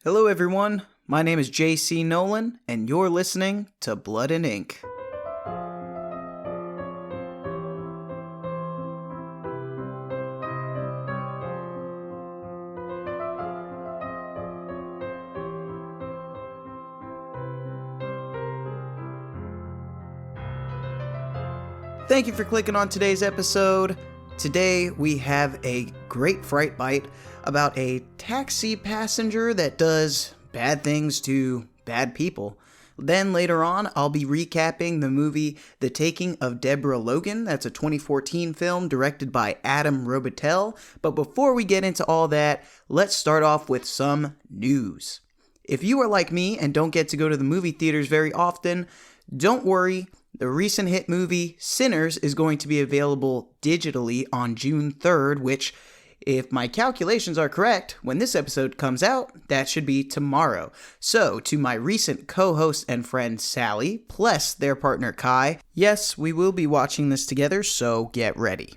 Hello everyone, my name is JC Nolan, and you're listening to Blood and Ink. Thank you for clicking on today's episode. Today we have a great fright bite about a taxi passenger that does bad things to bad people. Then later on, I'll be recapping the movie The Taking of Deborah Logan. That's a 2014 film directed by Adam Robitel. But before we get into all that, let's start off with some news. If you are like me and don't get to go to the movie theaters very often, don't worry. The recent hit movie Sinners is going to be available digitally on June 3rd, which, if my calculations are correct, when this episode comes out, that should be tomorrow. So, to my recent co-host and friend Sally, plus their partner Kai, yes, we will be watching this together, so get ready.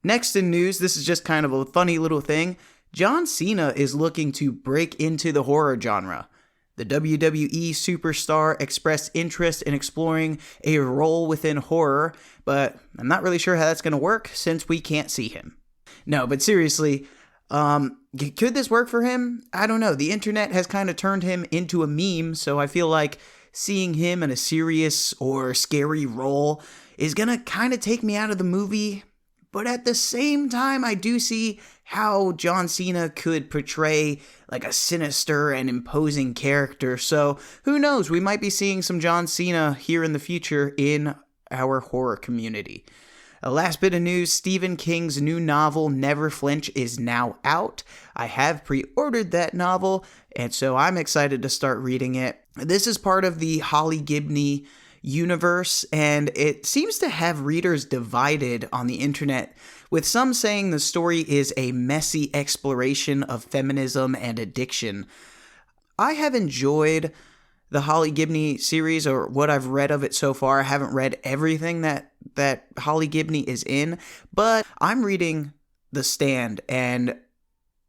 Next in news, this is just kind of a funny little thing. John Cena is looking to break into the horror genre. The WWE superstar expressed interest in exploring a role within horror, but I'm not really sure how that's going to work since we can't see him. No, but seriously, could this work for him? I don't know. The internet has kind of turned him into a meme, so I feel like seeing him in a serious or scary role is going to kind of take me out of the movie. But at the same time, I do see how John Cena could portray like a sinister and imposing character. So who knows? We might be seeing some John Cena here in the future in our horror community. A last bit of news, Stephen King's new novel, Never Flinch, is now out. I have pre-ordered that novel, and so I'm excited to start reading it. This is part of the Holly Gibney universe, and it seems to have readers divided on the internet, with some saying the story is a messy exploration of feminism and addiction. I have enjoyed the Holly Gibney series, or what I've read of it so far. I haven't read everything that Holly Gibney is in, but I'm reading The Stand, and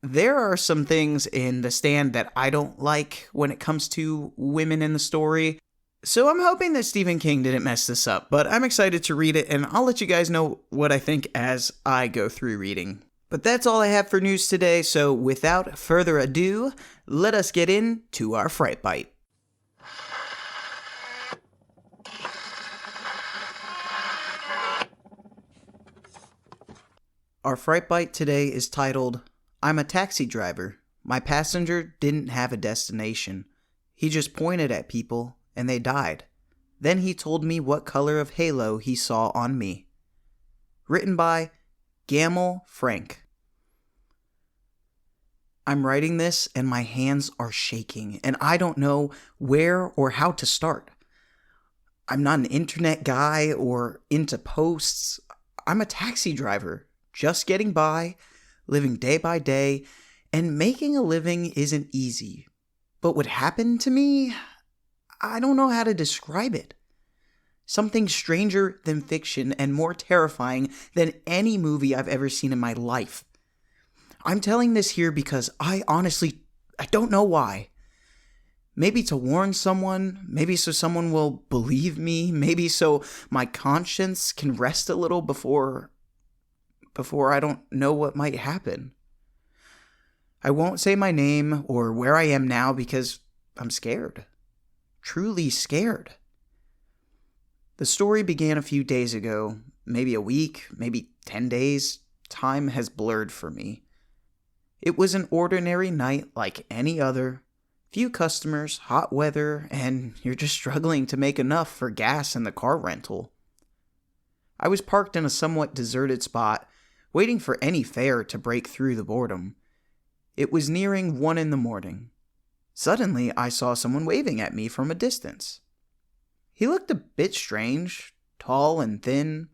there are some things in The Stand that I don't like when it comes to women in the story. So I'm hoping that Stephen King didn't mess this up, but I'm excited to read it, and I'll let you guys know what I think as I go through reading. But that's all I have for news today, so without further ado, let us get into our Fright Bite. Our Fright Bite today is titled, I'm a taxi driver. My passenger didn't have a destination. He just pointed at people and they died. Then he told me what color of halo he saw on me. Written by Gamel Frank. I'm writing this and my hands are shaking, and I don't know where or how to start. I'm not an internet guy or into posts. I'm a taxi driver, just getting by, living day by day, and making a living isn't easy. But what happened to me? I don't know how to describe it. Something stranger than fiction and more terrifying than any movie I've ever seen in my life. I'm telling this here because I don't know why. Maybe to warn someone, maybe so someone will believe me, maybe so my conscience can rest a little before I don't know what might happen. I won't say my name or where I am now because I'm scared. Truly scared. The story began a few days ago, maybe a week, maybe 10 days. Time has blurred for me. It was an ordinary night like any other. Few customers, hot weather, and you're just struggling to make enough for gas and the car rental. I was parked in a somewhat deserted spot, waiting for any fare to break through the boredom. It was nearing 1 a.m. Suddenly, I saw someone waving at me from a distance. He looked a bit strange, tall and thin,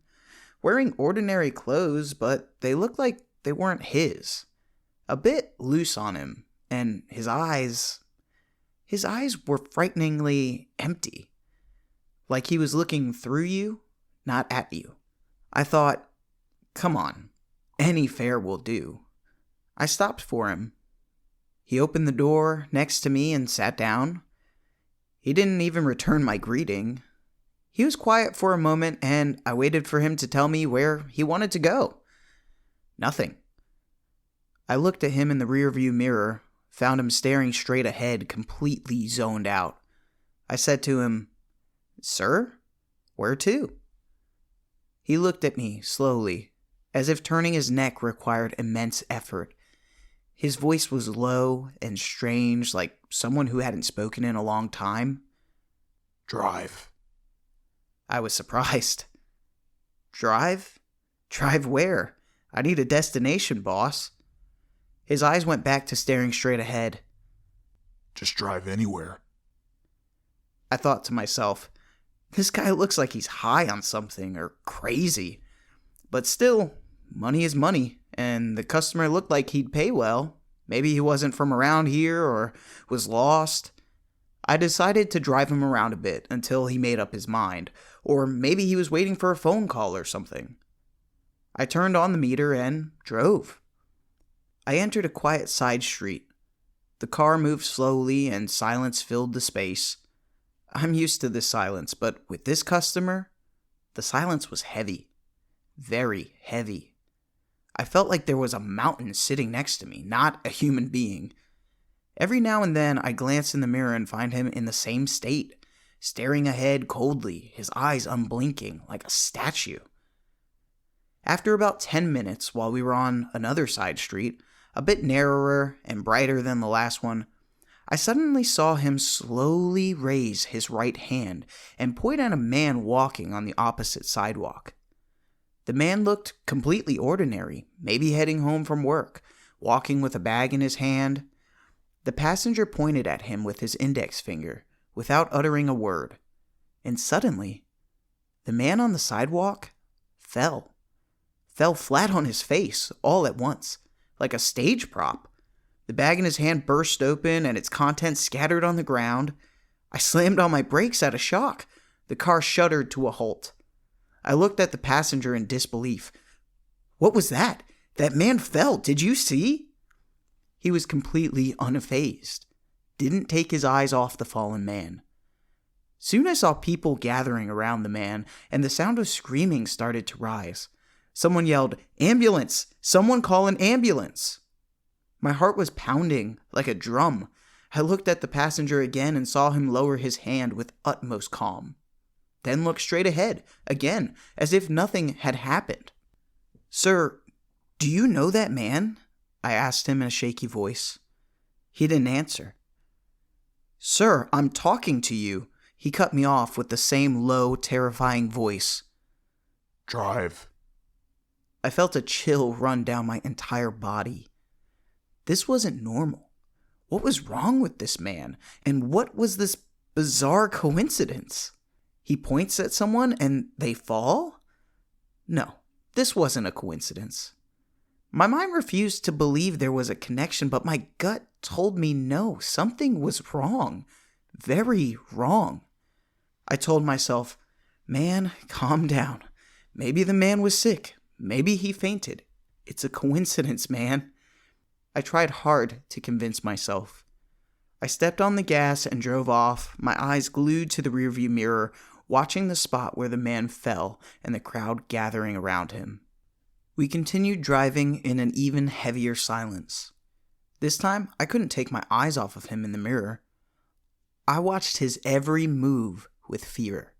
wearing ordinary clothes, but they looked like they weren't his. A bit loose on him, and his eyes were frighteningly empty. Like he was looking through you, not at you. I thought, come on, any fare will do. I stopped for him. He opened the door next to me and sat down. He didn't even return my greeting. He was quiet for a moment, and I waited for him to tell me where he wanted to go. Nothing. I looked at him in the rearview mirror, found him staring straight ahead, completely zoned out. I said to him, "Sir, where to?" He looked at me slowly, as if turning his neck required immense effort. His voice was low and strange, like someone who hadn't spoken in a long time. "Drive." I was surprised. Drive? Drive where? I need a destination, boss. His eyes went back to staring straight ahead. "Just drive anywhere." I thought to myself, this guy looks like he's high on something or crazy. But still, money is money, and the customer looked like he'd pay well. Maybe he wasn't from around here or was lost. I decided to drive him around a bit until he made up his mind, or maybe he was waiting for a phone call or something. I turned on the meter and drove. I entered a quiet side street. The car moved slowly and silence filled the space. I'm used to this silence, but with this customer, the silence was heavy. Very heavy. I felt like there was a mountain sitting next to me, not a human being. Every now and then, I glance in the mirror and find him in the same state, staring ahead coldly, his eyes unblinking, like a statue. After about 10 minutes, while we were on another side street, a bit narrower and brighter than the last one, I suddenly saw him slowly raise his right hand and point at a man walking on the opposite sidewalk. The man looked completely ordinary, maybe heading home from work, walking with a bag in his hand. The passenger pointed at him with his index finger, without uttering a word, and suddenly, the man on the sidewalk fell flat on his face all at once, like a stage prop. The bag in his hand burst open and its contents scattered on the ground. I slammed on my brakes out of shock. The car shuddered to a halt. I looked at the passenger in disbelief. "What was that? That man fell. Did you see?" He was completely unfazed. Didn't take his eyes off the fallen man. Soon I saw people gathering around the man, and the sound of screaming started to rise. Someone yelled, "Ambulance! Someone call an ambulance!" My heart was pounding like a drum. I looked at the passenger again and saw him lower his hand with utmost calm. Then looked straight ahead, again, as if nothing had happened. "Sir, do you know that man?" I asked him in a shaky voice. He didn't answer. "Sir, I'm talking to you." He cut me off with the same low, terrifying voice. "Drive." I felt a chill run down my entire body. This wasn't normal. What was wrong with this man? And what was this bizarre coincidence? He points at someone and they fall? No, this wasn't a coincidence. My mind refused to believe there was a connection, but my gut told me no, something was wrong. Very wrong. I told myself, "Man, calm down. Maybe the man was sick. Maybe he fainted. It's a coincidence, man." I tried hard to convince myself. I stepped on the gas and drove off, my eyes glued to the rearview mirror, watching the spot where the man fell and the crowd gathering around him. We continued driving in an even heavier silence. This time, I couldn't take my eyes off of him in the mirror. I watched his every move with fear.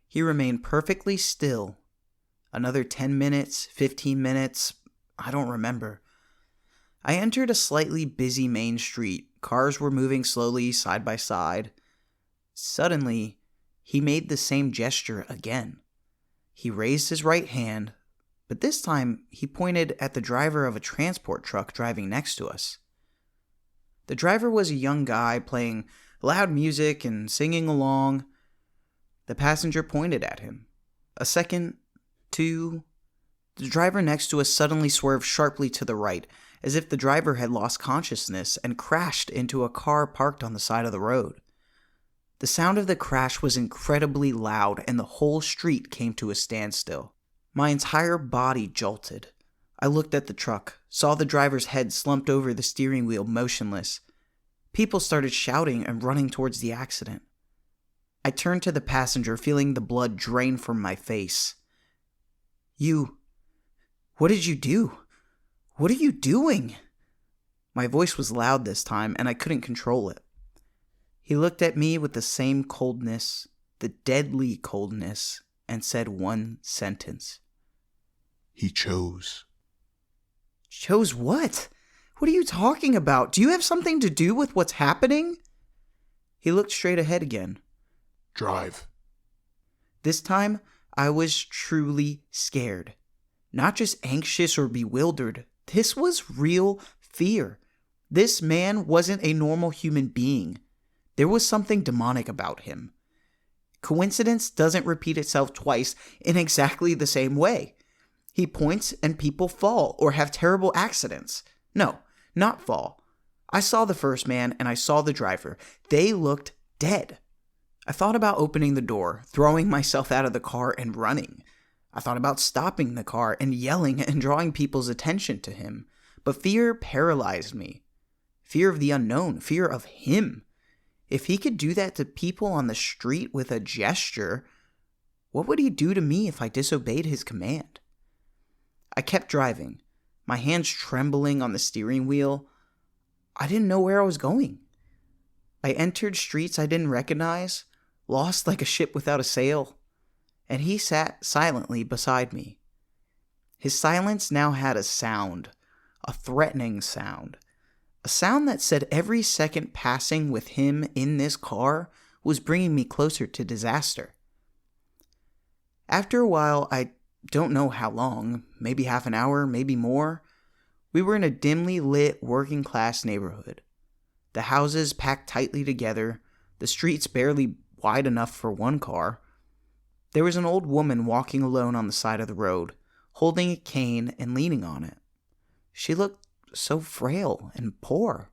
He remained perfectly still. Another 10 minutes, 15 minutes, I don't remember. I entered a slightly busy main street. Cars were moving slowly side by side. Suddenly, he made the same gesture again. He raised his right hand, but this time he pointed at the driver of a transport truck driving next to us. The driver was a young guy playing loud music and singing along. The passenger pointed at him. A second, two. The driver next to us suddenly swerved sharply to the right, as if the driver had lost consciousness and crashed into a car parked on the side of the road. The sound of the crash was incredibly loud, and the whole street came to a standstill. My entire body jolted. I looked at the truck, saw the driver's head slumped over the steering wheel, motionless. People started shouting and running towards the accident. I turned to the passenger, feeling the blood drain from my face. What did you do? What are you doing? My voice was loud this time, and I couldn't control it. He looked at me with the same coldness, the deadly coldness, and said one sentence. He chose. Chose what? What are you talking about? Do you have something to do with what's happening? He looked straight ahead again. Drive. This time, I was truly scared. Not just anxious or bewildered. This was real fear. This man wasn't a normal human being. There was something demonic about him. Coincidence doesn't repeat itself twice in exactly the same way. He points and people fall or have terrible accidents. No, not fall. I saw the first man and I saw the driver. They looked dead. I thought about opening the door, throwing myself out of the car and running. I thought about stopping the car and yelling and drawing people's attention to him. But fear paralyzed me. Fear of the unknown, fear of him. If he could do that to people on the street with a gesture, what would he do to me if I disobeyed his command? I kept driving, my hands trembling on the steering wheel. I didn't know where I was going. I entered streets I didn't recognize, lost like a ship without a sail, and he sat silently beside me. His silence now had a sound, a threatening sound, a sound that said every second passing with him in this car was bringing me closer to disaster. After a while, I don't know how long, maybe half an hour, maybe more, we were in a dimly lit working-class neighborhood. The houses packed tightly together, the streets barely wide enough for one car. There was an old woman walking alone on the side of the road, holding a cane and leaning on it. She looked so frail and poor.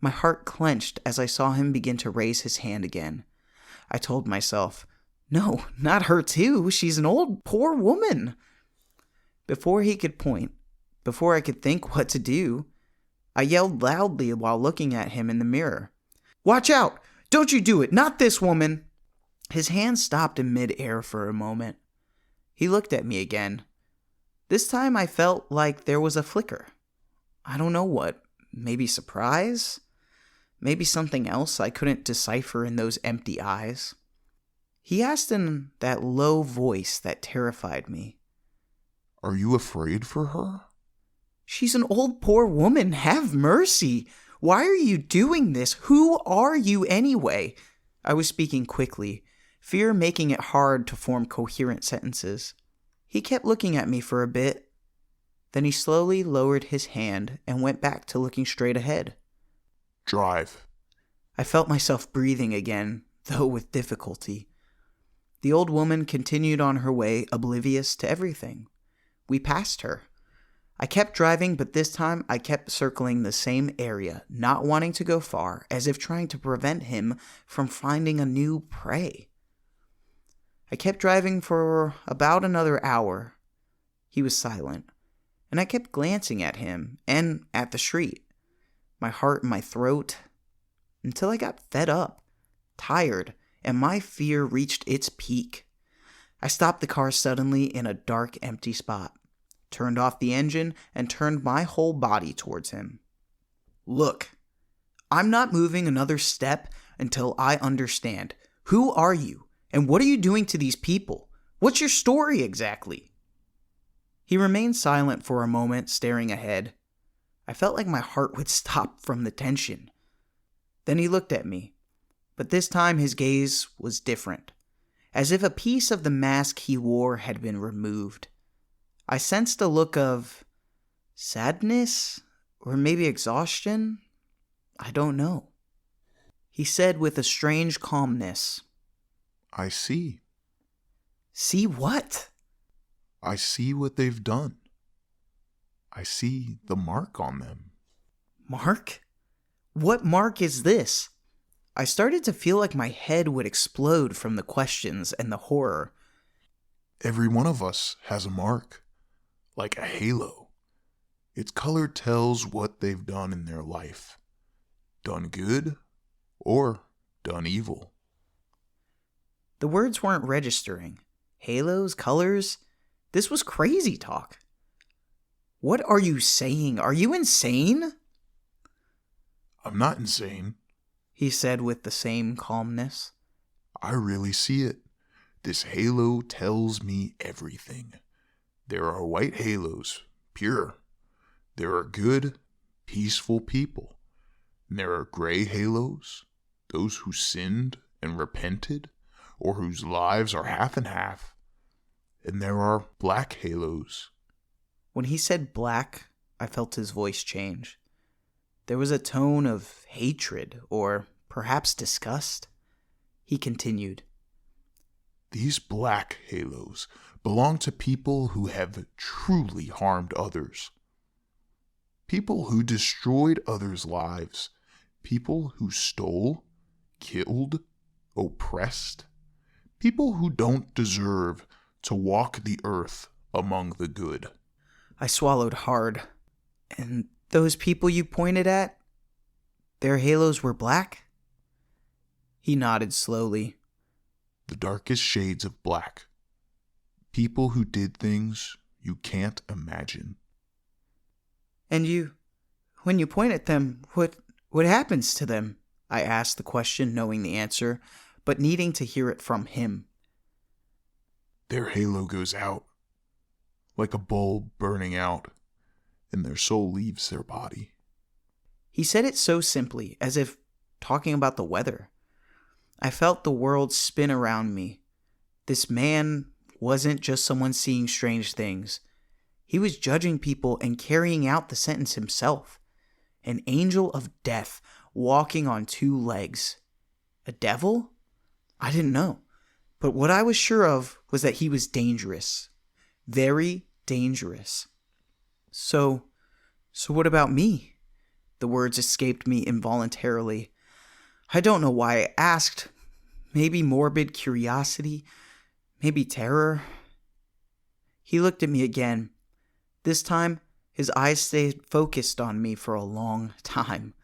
My heart clenched as I saw him begin to raise his hand again. I told myself, no, not her too. She's an old, poor woman. Before he could point, before I could think what to do, I yelled loudly while looking at him in the mirror. Watch out! Don't you do it! Not this woman! His hand stopped in mid-air for a moment. He looked at me again. This time I felt like there was a flicker. I don't know what. Maybe surprise? Maybe something else I couldn't decipher in those empty eyes. He asked in that low voice that terrified me. Are you afraid for her? She's an old poor woman. Have mercy. Why are you doing this? Who are you anyway? I was speaking quickly, fear making it hard to form coherent sentences. He kept looking at me for a bit. Then he slowly lowered his hand and went back to looking straight ahead. Drive. I felt myself breathing again, though with difficulty. The old woman continued on her way, oblivious to everything. We passed her. I kept driving, but this time I kept circling the same area, not wanting to go far, as if trying to prevent him from finding a new prey. I kept driving for about another hour. He was silent, and I kept glancing at him and at the street, my heart in my throat, until I got fed up, tired, and my fear reached its peak. I stopped the car suddenly in a dark, empty spot, turned off the engine, and turned my whole body towards him. Look, I'm not moving another step until I understand. Who are you, and what are you doing to these people? What's your story exactly? He remained silent for a moment, staring ahead. I felt like my heart would stop from the tension. Then he looked at me, but this time his gaze was different, as if a piece of the mask he wore had been removed. I sensed a look of sadness, or maybe exhaustion. I don't know. He said with a strange calmness, I see. See what? I see what they've done. I see the mark on them. Mark? What mark is this? I started to feel like my head would explode from the questions and the horror. Every one of us has a mark, like a halo. Its color tells what they've done in their life. Done good or done evil. The words weren't registering. Halos, colors. This was crazy talk. What are you saying? Are you insane? I'm not insane. He said with the same calmness. I really see it. This halo tells me everything. There are white halos, pure. There are good, peaceful people. And there are gray halos, those who sinned and repented, or whose lives are half and half. And there are black halos. When he said black, I felt his voice change. There was a tone of hatred, or perhaps disgust. He continued. These black halos belong to people who have truly harmed others. People who destroyed others' lives. People who stole, killed, oppressed. People who don't deserve to walk the earth among the good. I swallowed hard. And those people you pointed at, their halos were black? He nodded slowly. The darkest shades of black. People who did things you can't imagine. And when you point at them, what happens to them? I asked the question, knowing the answer, but needing to hear it from him. Their halo goes out, like a bulb burning out, and their soul leaves their body. He said it so simply, as if talking about the weather. I felt the world spin around me. This man wasn't just someone seeing strange things. He was judging people and carrying out the sentence himself. An angel of death walking on two legs. A devil? I didn't know. But what I was sure of was that he was dangerous. Very dangerous. So what about me? The words escaped me involuntarily. I don't know why I asked. Maybe morbid curiosity. Maybe terror. He looked at me again. This time, his eyes stayed focused on me for a long time.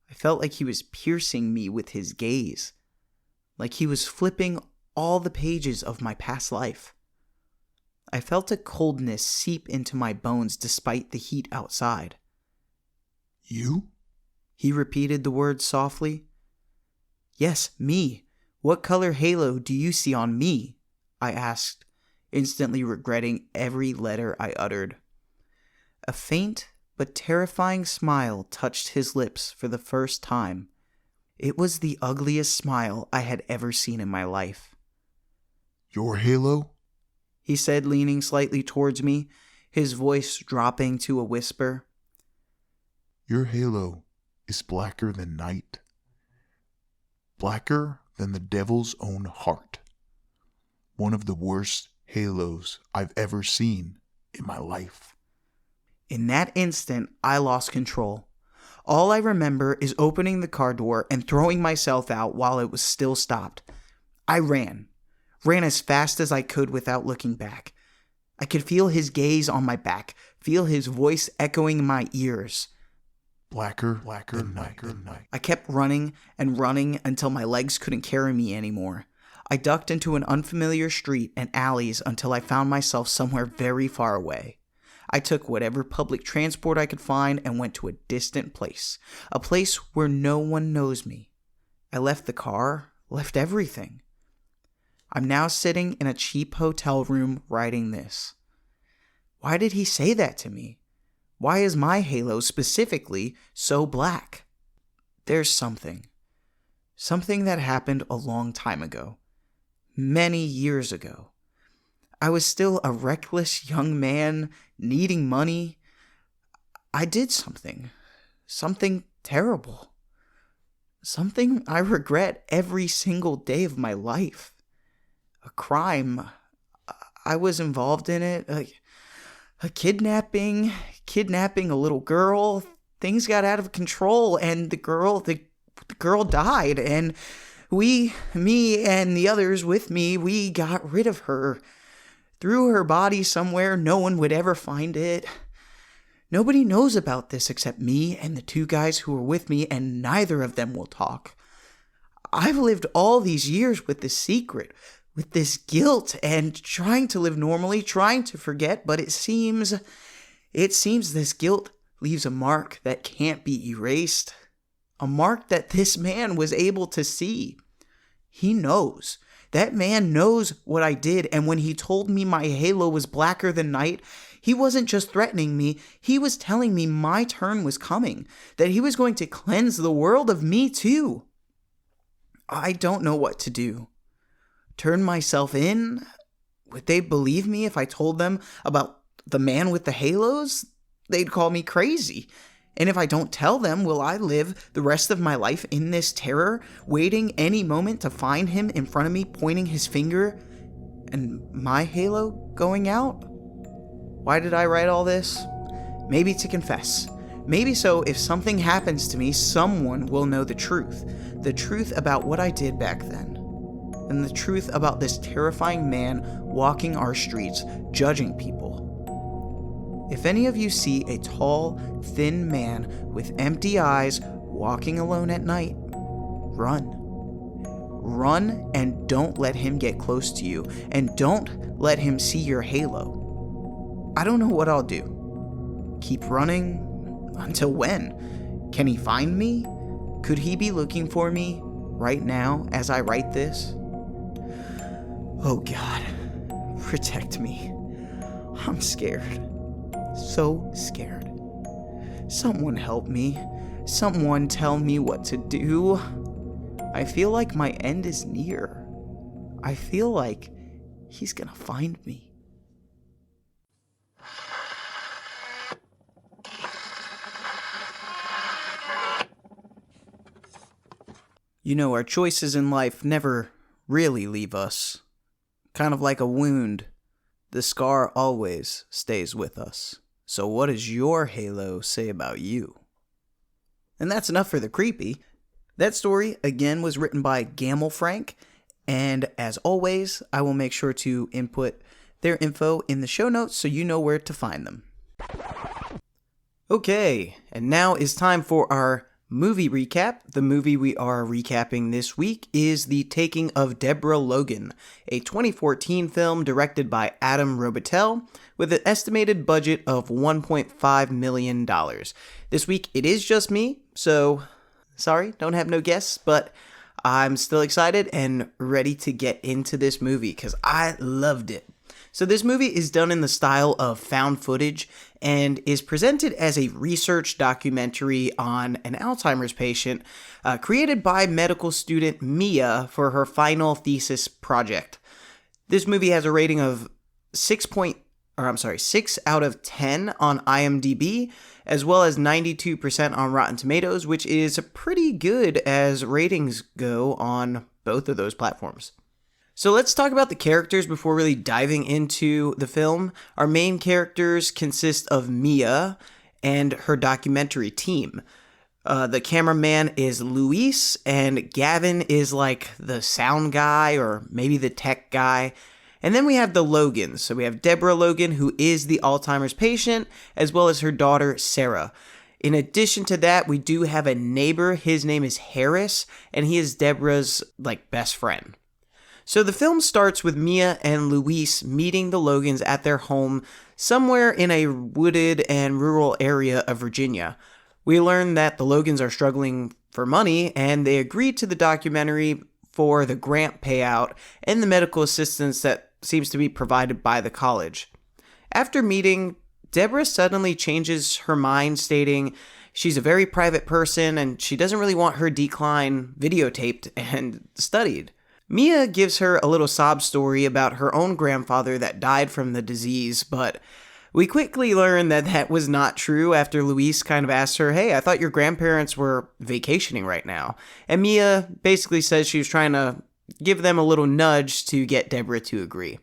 I felt like he was piercing me with his gaze. Like he was flipping all the pages of my past life. I felt a coldness seep into my bones despite the heat outside. You? He repeated the words softly. Yes, me. What color halo do you see on me? I asked, instantly regretting every letter I uttered. A faint but terrifying smile touched his lips for the first time. It was the ugliest smile I had ever seen in my life. Your halo? He said, leaning slightly towards me, his voice dropping to a whisper. Your halo is blacker than night. Blacker than the devil's own heart. One of the worst halos I've ever seen in my life. In that instant, I lost control. All I remember is opening the car door and throwing myself out while it was still stopped. I ran as fast as I could without looking back. I could feel his gaze on my back, feel his voice echoing in my ears. Blacker than night. I kept running and running until my legs couldn't carry me anymore. I ducked into an unfamiliar street and alleys until I found myself somewhere very far away. I took whatever public transport I could find and went to a distant place, a place where no one knows me. I left the car, left everything. I'm now sitting in a cheap hotel room writing this. Why did he say that to me? Why is my halo specifically so black? There's something that happened a long time ago, many years ago. I was still a reckless young man needing money. I did something terrible, something I regret every single day of my life. A crime. I was involved in it. A kidnapping a little girl. Things got out of control, and the girl died, and me and the others with me, we got rid of her. Threw her body somewhere no one would ever find it. Nobody knows about this except me and the two guys who were with me, and neither of them will talk. I've lived all these years with this secret, with this guilt, and trying to live normally, trying to forget, but it seems this guilt leaves a mark that can't be erased. A mark that this man was able to see. He knows. That man knows what I did, and when he told me my halo was blacker than night, he wasn't just threatening me, he was telling me my turn was coming, that he was going to cleanse the world of me too. I don't know what to do. Turn myself in? Would they believe me if I told them about the man with the halos? They'd call me crazy. And if I don't tell them, will I live the rest of my life in this terror, waiting any moment to find him in front of me, pointing his finger, and my halo going out? Why did I write all this? Maybe to confess. Maybe so if something happens to me, someone will know the truth. The truth about what I did back then. And the truth about this terrifying man walking our streets, judging people. If any of you see a tall, thin man with empty eyes walking alone at night, run. Run and don't let him get close to you, and don't let him see your halo. I don't know what I'll do. Keep running? Until when? Can he find me? Could he be looking for me right now as I write this? Oh God, protect me. I'm scared. So scared. Someone help me. Someone tell me what to do. I feel like my end is near. I feel like he's gonna find me. You know, our choices in life never really leave us. Kind of like a wound. The scar always stays with us. So what does your halo say about you? And that's enough for the creepy. That story, again, was written by Gamble Frank. And as always, I will make sure to input their info in the show notes so you know where to find them. Okay, and now is time for our movie recap. The movie we are recapping this week is The Taking of Deborah Logan, a 2014 film directed by Adam Robitel with an estimated budget of $1.5 million. This week it is just me, so sorry, don't have no guests, but I'm still excited and ready to get into this movie because I loved it. So this movie is done in the style of found footage and is presented as a research documentary on an Alzheimer's patient created by medical student Mia for her final thesis project. This movie has a rating of 6 out of 10 on IMDb, as well as 92% on Rotten Tomatoes, which is pretty good as ratings go on both of those platforms. So let's talk about the characters before really diving into the film. Our main characters consist of Mia and her documentary team. The cameraman is Luis, and Gavin is like the sound guy or maybe the tech guy. And then we have the Logans. So we have Deborah Logan, who is the Alzheimer's patient, as well as her daughter, Sarah. In addition to that, we do have a neighbor. His name is Harris, and he is Deborah's best friend. So the film starts with Mia and Luis meeting the Logans at their home somewhere in a wooded and rural area of Virginia. We learn that the Logans are struggling for money, and they agreed to the documentary for the grant payout and the medical assistance that seems to be provided by the college. After meeting, Deborah suddenly changes her mind, stating she's a very private person and she doesn't really want her decline videotaped and studied. Mia gives her a little sob story about her own grandfather that died from the disease, but we quickly learn that that was not true after Luis kind of asked her, hey, I thought your grandparents were vacationing right now. And Mia basically says she was trying to give them a little nudge to get Deborah to agree.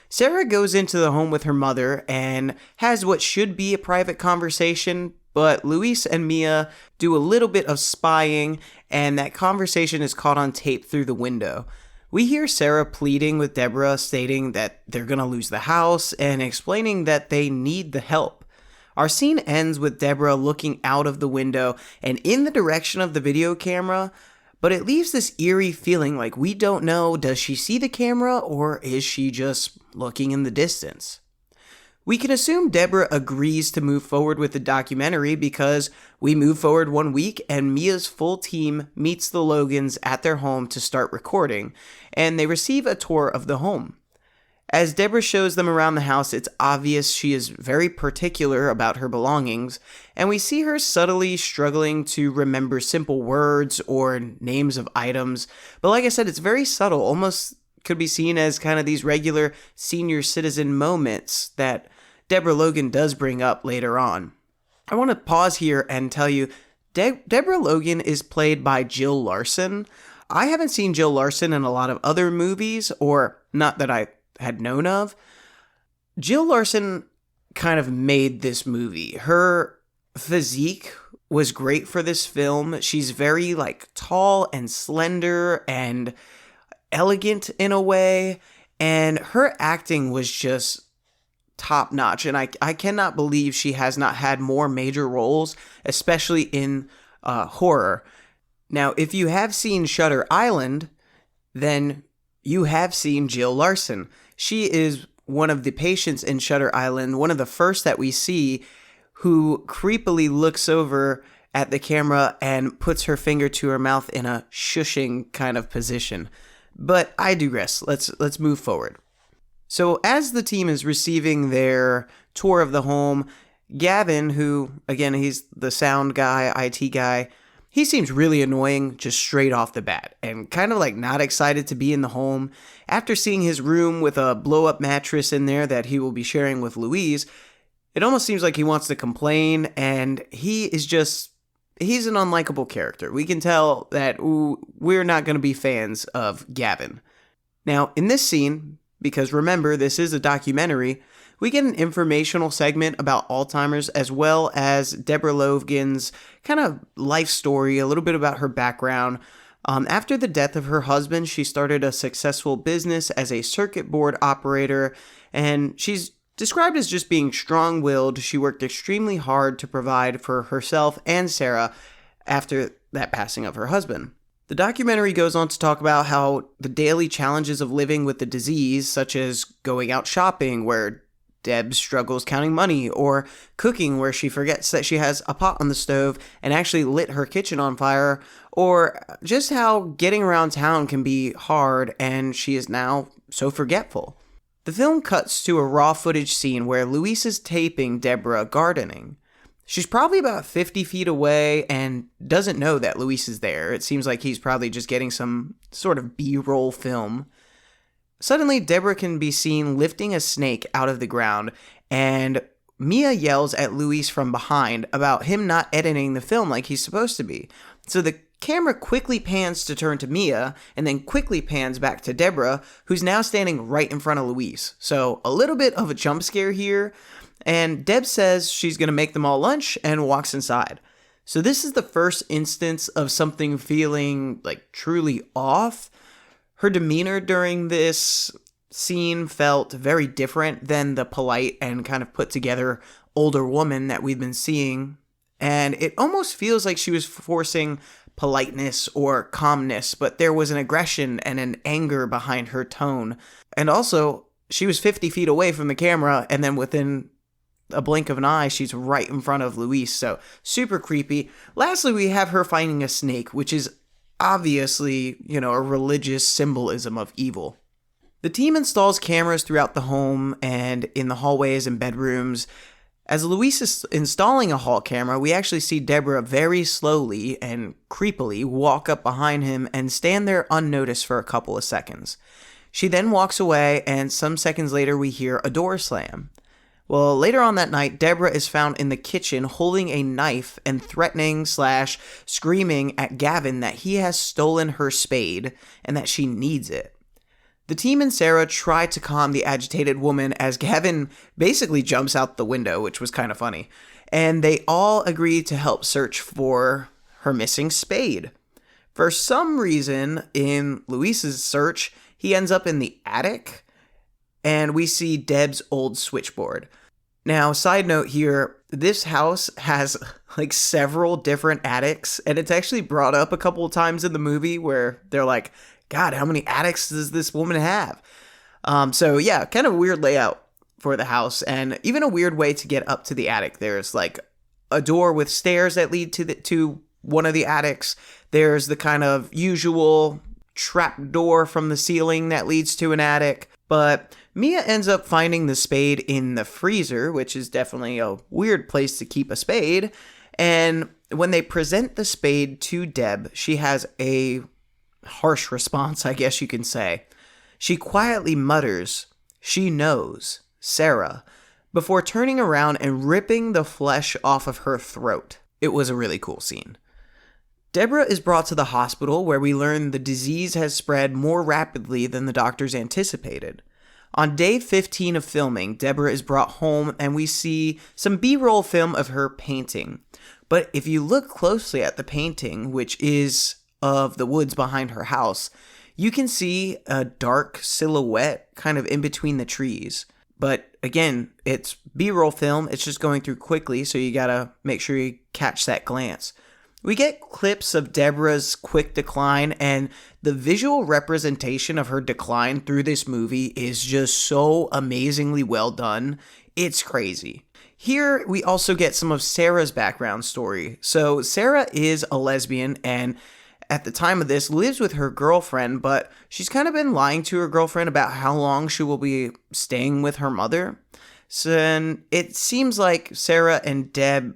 Sarah goes into the home with her mother and has what should be a private conversation, but Luis and Mia do a little bit of spying, and that conversation is caught on tape through the window. We hear Sarah pleading with Deborah, stating that they're going to lose the house and explaining that they need the help. Our scene ends with Deborah looking out of the window and in the direction of the video camera, but it leaves this eerie feeling like we don't know, does she see the camera or is she just looking in the distance? We can assume Deborah agrees to move forward with the documentary because we move forward 1 week and Mia's full team meets the Logans at their home to start recording, and they receive a tour of the home. As Deborah shows them around the house, it's obvious she is very particular about her belongings, and we see her subtly struggling to remember simple words or names of items. But like I said, it's very subtle, almost could be seen as kind of these regular senior citizen moments that Deborah Logan does bring up later on. I want to pause here and tell you, Deborah Logan is played by Jill Larson. I haven't seen Jill Larson in a lot of other movies, or not that I had known of. Jill Larson kind of made this movie. Her physique was great for this film. She's very tall and slender and elegant in a way, and her acting was just top notch, and I cannot believe she has not had more major roles, especially in horror. Now, if you have seen Shutter Island, then you have seen Jill Larson. She is one of the patients in Shutter Island, one of the first that we see, who creepily looks over at the camera and puts her finger to her mouth in a shushing kind of position. But I digress. Let's move forward. So as the team is receiving their tour of the home, Gavin, who, again, he's the sound guy, IT guy, he seems really annoying just straight off the bat and kind of not excited to be in the home. After seeing his room with a blow-up mattress in there that he will be sharing with Louise, it almost seems like he wants to complain, and he's an unlikable character. We can tell that we're not going to be fans of Gavin. Now, in this scene, because remember, this is a documentary, we get an informational segment about Alzheimer's as well as Deborah Logan's kind of life story, a little bit about her background. After the death of her husband, she started a successful business as a circuit board operator, and she's described as just being strong-willed. She worked extremely hard to provide for herself and Sarah after that passing of her husband. The documentary goes on to talk about how the daily challenges of living with the disease, such as going out shopping, where Deb struggles counting money, or cooking, where she forgets that she has a pot on the stove and actually lit her kitchen on fire, or just how getting around town can be hard and she is now so forgetful. The film cuts to a raw footage scene where Louise is taping Deborah gardening. She's probably about 50 feet away and doesn't know that Luis is there. It seems like he's probably just getting some sort of B-roll film. Suddenly, Deborah can be seen lifting a snake out of the ground, and Mia yells at Luis from behind about him not editing the film like he's supposed to be. So the camera quickly pans to turn to Mia, and then quickly pans back to Deborah, who's now standing right in front of Luis. So a little bit of a jump scare here. And Deb says she's going to make them all lunch and walks inside. So this is the first instance of something feeling truly off. Her demeanor during this scene felt very different than the polite and kind of put together older woman that we've been seeing. And it almost feels like she was forcing politeness or calmness, but there was an aggression and an anger behind her tone. And also, she was 50 feet away from the camera, and then within a blink of an eye, she's right in front of Luis, so super creepy. Lastly, we have her finding a snake, which is obviously, a religious symbolism of evil. The team installs cameras throughout the home and in the hallways and bedrooms. As Luis is installing a hall camera, we actually see Deborah very slowly and creepily walk up behind him and stand there unnoticed for a couple of seconds. She then walks away, and some seconds later we hear a door slam. Well, later on that night, Deborah is found in the kitchen holding a knife and threatening/screaming at Gavin that he has stolen her spade and that she needs it. The team and Sarah try to calm the agitated woman as Gavin basically jumps out the window, which was kind of funny, and they all agree to help search for her missing spade. For some reason, in Luis's search, he ends up in the attic, and we see Deb's old switchboard. Now, side note here, this house has like several different attics, and it's actually brought up a couple of times in the movie where they're like, God, how many attics does this woman have? So yeah, kind of weird layout for the house, and even a weird way to get up to the attic. There's like a door with stairs that lead to one of the attics. There's the kind of usual trap door from the ceiling that leads to an attic. But Mia ends up finding the spade in the freezer, which is definitely a weird place to keep a spade. And when they present the spade to Deb, she has a harsh response, I guess you can say. She quietly mutters, "She knows, Sarah," before turning around and ripping the flesh off of her throat. It was a really cool scene. Deborah is brought to the hospital, where we learn the disease has spread more rapidly than the doctors anticipated. On day 15 of filming, Deborah is brought home and we see some B-roll film of her painting. But if you look closely at the painting, which is of the woods behind her house, you can see a dark silhouette kind of in between the trees. But again, it's B-roll film, it's just going through quickly, so you gotta make sure you catch that glance. We get clips of Deborah's quick decline, and the visual representation of her decline through this movie is just so amazingly well done. It's crazy. Here, we also get some of Sarah's background story. So, Sarah is a lesbian, and at the time of this, lives with her girlfriend, but she's kind of been lying to her girlfriend about how long she will be staying with her mother. So, and it seems like Sarah and Deb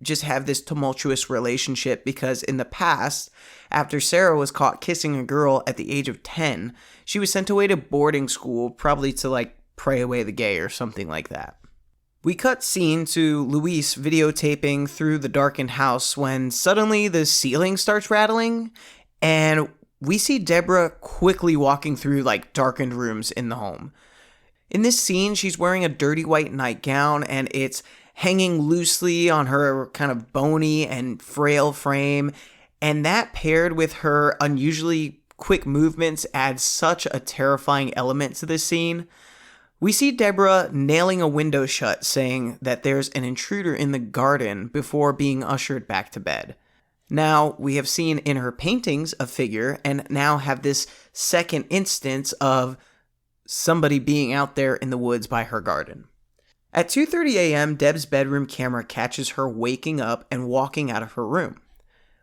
just have this tumultuous relationship because in the past, after Sarah was caught kissing a girl at the age of 10, she was sent away to boarding school, probably to like pray away the gay or something like that. We cut scene to Luis videotaping through the darkened house when suddenly the ceiling starts rattling, and we see Deborah quickly walking through like darkened rooms in the home. In this scene, she's wearing a dirty white nightgown, and it's hanging loosely on her kind of bony and frail frame, and that paired with her unusually quick movements adds such a terrifying element to this scene. We see Deborah nailing a window shut, saying that there's an intruder in the garden before being ushered back to bed. Now, we have seen in her paintings a figure, and now have this second instance of somebody being out there in the woods by her garden. At 2:30 a.m., Deb's bedroom camera catches her waking up and walking out of her room.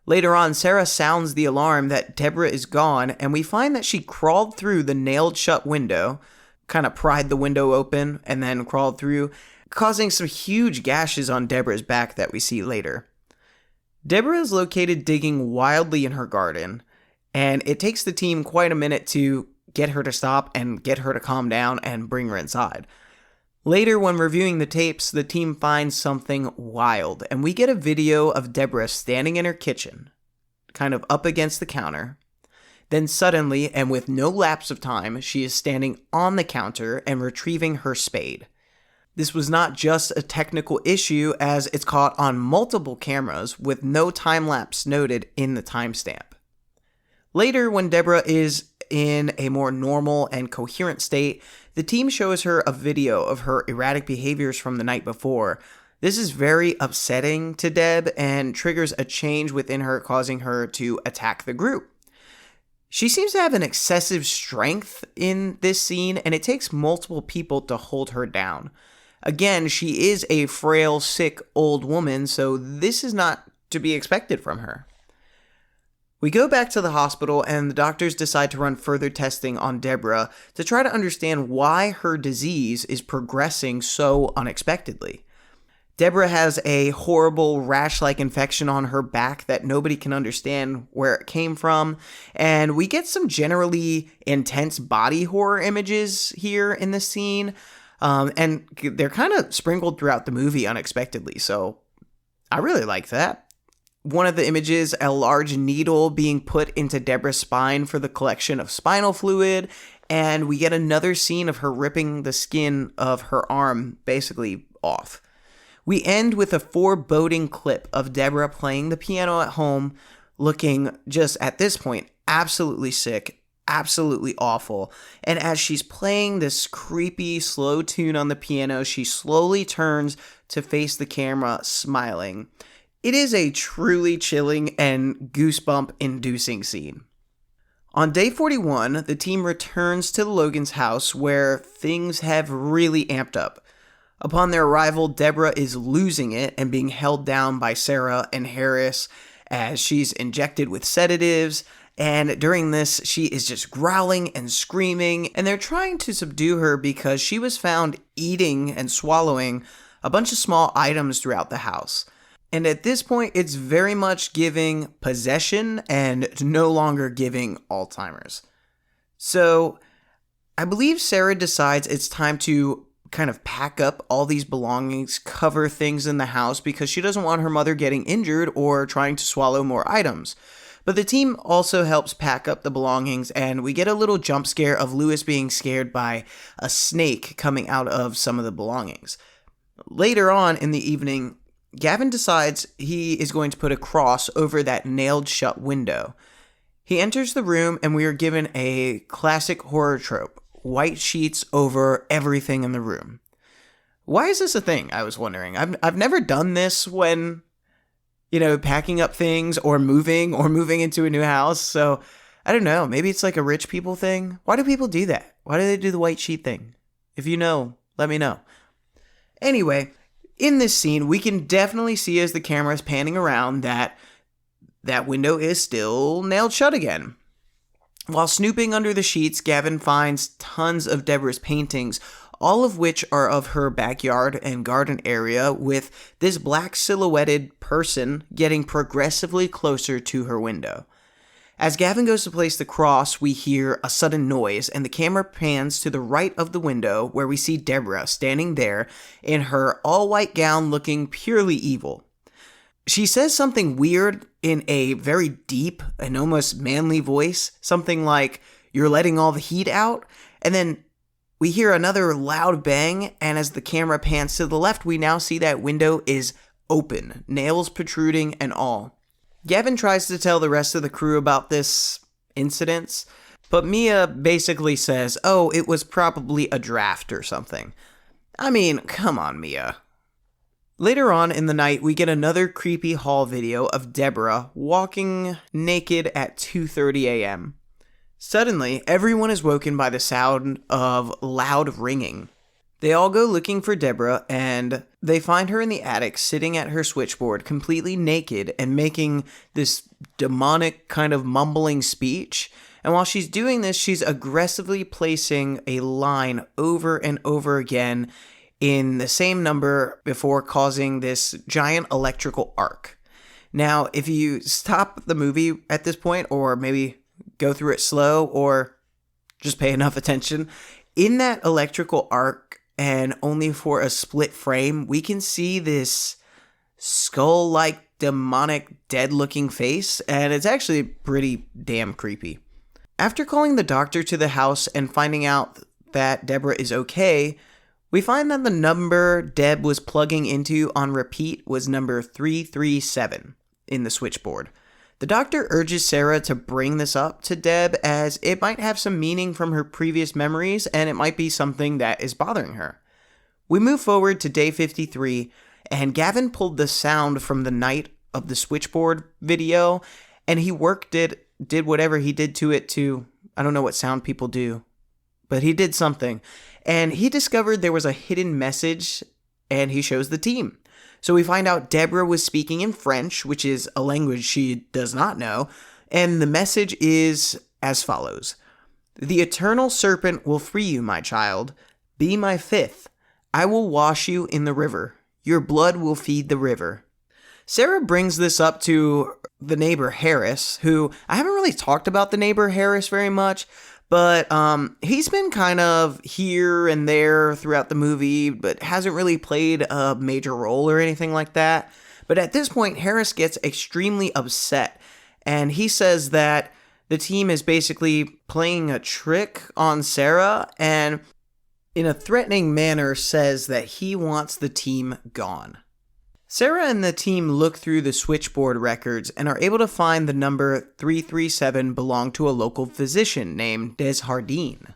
Later on, Sarah sounds the alarm that Deborah is gone, and we find that she crawled through the nailed shut window, kind of pried the window open, and then crawled through, causing some huge gashes on Deborah's back that we see later. Deborah is located digging wildly in her garden, and it takes the team quite a minute to get her to stop and get her to calm down and bring her inside. Later, when reviewing the tapes, the team finds something wild, and we get a video of Deborah standing in her kitchen, kind of up against the counter. Then suddenly, and with no lapse of time, she is standing on the counter and retrieving her spade. This was not just a technical issue, as it's caught on multiple cameras with no time lapse noted in the timestamp. Later, when Deborah is in a more normal and coherent state, the team shows her a video of her erratic behaviors from the night before. This is very upsetting to Deb and triggers a change within her, causing her to attack the group. She seems to have an excessive strength in this scene, and it takes multiple people to hold her down. Again, she is a frail, sick, old woman, so this is not to be expected from her. We go back to the hospital, and the doctors decide to run further testing on Deborah to try to understand why her disease is progressing so unexpectedly. Deborah has a horrible rash-like infection on her back that nobody can understand where it came from, and we get some generally intense body horror images here in the scene, and they're kind of sprinkled throughout the movie unexpectedly, so I really like that. One of the images, a large needle being put into Deborah's spine for the collection of spinal fluid, and we get another scene of her ripping the skin of her arm basically off. We end with a foreboding clip of Deborah playing the piano at home, looking just at this point absolutely sick, absolutely awful. And as she's playing this creepy, slow tune on the piano, she slowly turns to face the camera, smiling. It is a truly chilling and goosebump-inducing scene. On day 41, the team returns to the Logan's house where things have really amped up. Upon their arrival, Deborah is losing it and being held down by Sarah and Harris as she's injected with sedatives. And during this, she is just growling and screaming, and they're trying to subdue her because she was found eating and swallowing a bunch of small items throughout the house. And at this point, it's very much giving possession and no longer giving Alzheimer's. So I believe Sarah decides it's time to kind of pack up all these belongings, cover things in the house because she doesn't want her mother getting injured or trying to swallow more items. But the team also helps pack up the belongings, and we get a little jump scare of Lewis being scared by a snake coming out of some of the belongings. Later on in the evening, Gavin decides he is going to put a cross over that nailed shut window. He enters the room and we are given a classic horror trope, white sheets over everything in the room. Why is this a thing, I was wondering. I've never done this when, packing up things or moving into a new house. So I don't know, maybe it's like a rich people thing. Why do people do that? Why do they do the white sheet thing? If you know, let me know. Anyway, in this scene, we can definitely see as the camera is panning around that window is still nailed shut again. While snooping under the sheets, Gavin finds tons of Deborah's paintings, all of which are of her backyard and garden area, with this black silhouetted person getting progressively closer to her window. As Gavin goes to place the cross, we hear a sudden noise, and the camera pans to the right of the window where we see Deborah standing there in her all-white gown looking purely evil. She says something weird in a very deep and almost manly voice, something like, "You're letting all the heat out?" And then we hear another loud bang, and as the camera pans to the left, we now see that window is open, nails protruding and all. Gavin tries to tell the rest of the crew about this incident, but Mia basically says, "Oh, it was probably a draft or something." I mean, come on, Mia. Later on in the night, we get another creepy haul video of Deborah walking naked at 2:30 a.m. Suddenly, everyone is woken by the sound of loud ringing. They all go looking for Deborah, and they find her in the attic sitting at her switchboard completely naked and making this demonic kind of mumbling speech. And while she's doing this, she's aggressively placing a line over and over again in the same number before causing this giant electrical arc. Now, if you stop the movie at this point, or maybe go through it slow, or just pay enough attention, in that electrical arc, and only for a split frame, we can see this skull-like, demonic, dead-looking face, and it's actually pretty damn creepy. After calling the doctor to the house and finding out that Deborah is okay, we find that the number Deb was plugging into on repeat was number 337 in the switchboard. The doctor urges Sarah to bring this up to Deb as it might have some meaning from her previous memories and it might be something that is bothering her. We move forward to day 53 and Gavin pulled the sound from the night of the switchboard video and he did whatever he did to it to, I don't know what sound people do, but he did something. And he discovered there was a hidden message and he shows the team. So we find out Deborah was speaking in French, which is a language she does not know, and the message is as follows. "The eternal serpent will free you, my child. Be my fifth. I will wash you in the river. Your blood will feed the river." Sarah brings this up to the neighbor Harris, who I haven't really talked about the neighbor Harris very much, but he's been kind of here and there throughout the movie, but hasn't really played a major role or anything like that. But at this point, Harris gets extremely upset, and he says that the team is basically playing a trick on Sarah, and in a threatening manner says that he wants the team gone. Sarah and the team look through the switchboard records and are able to find the number 337 belonged to a local physician named Des Hardin.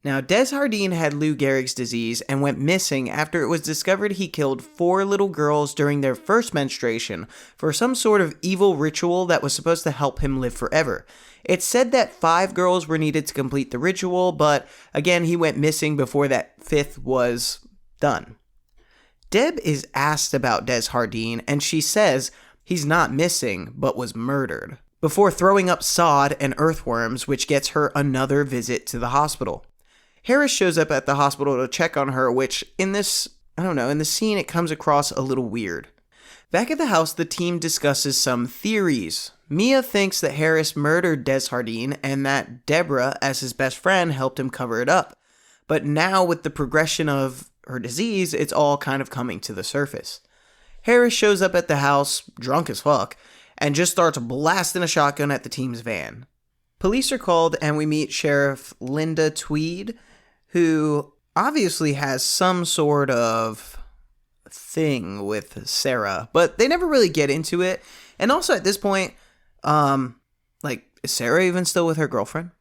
Now, Des Hardin had Lou Gehrig's disease and went missing after it was discovered he killed 4 little girls during their first menstruation for some sort of evil ritual that was supposed to help him live forever. It's said that 5 girls were needed to complete the ritual, but again, he went missing before that 5th was done. Deb is asked about Des Hardin, and she says he's not missing, but was murdered, before throwing up sod and earthworms, which gets her another visit to the hospital. Harris shows up at the hospital to check on her, which in the scene it comes across a little weird. Back at the house, the team discusses some theories. Mia thinks that Harris murdered Des Hardin and that Deborah, as his best friend, helped him cover it up. But now with the progression of her disease, it's all kind of coming to the surface. Harris shows up at the house, drunk as fuck, and just starts blasting a shotgun at the team's van. Police are called and we meet Sheriff Linda Tweed, who obviously has some sort of thing with Sarah, but they never really get into it. And also at this point, is Sarah even still with her girlfriend?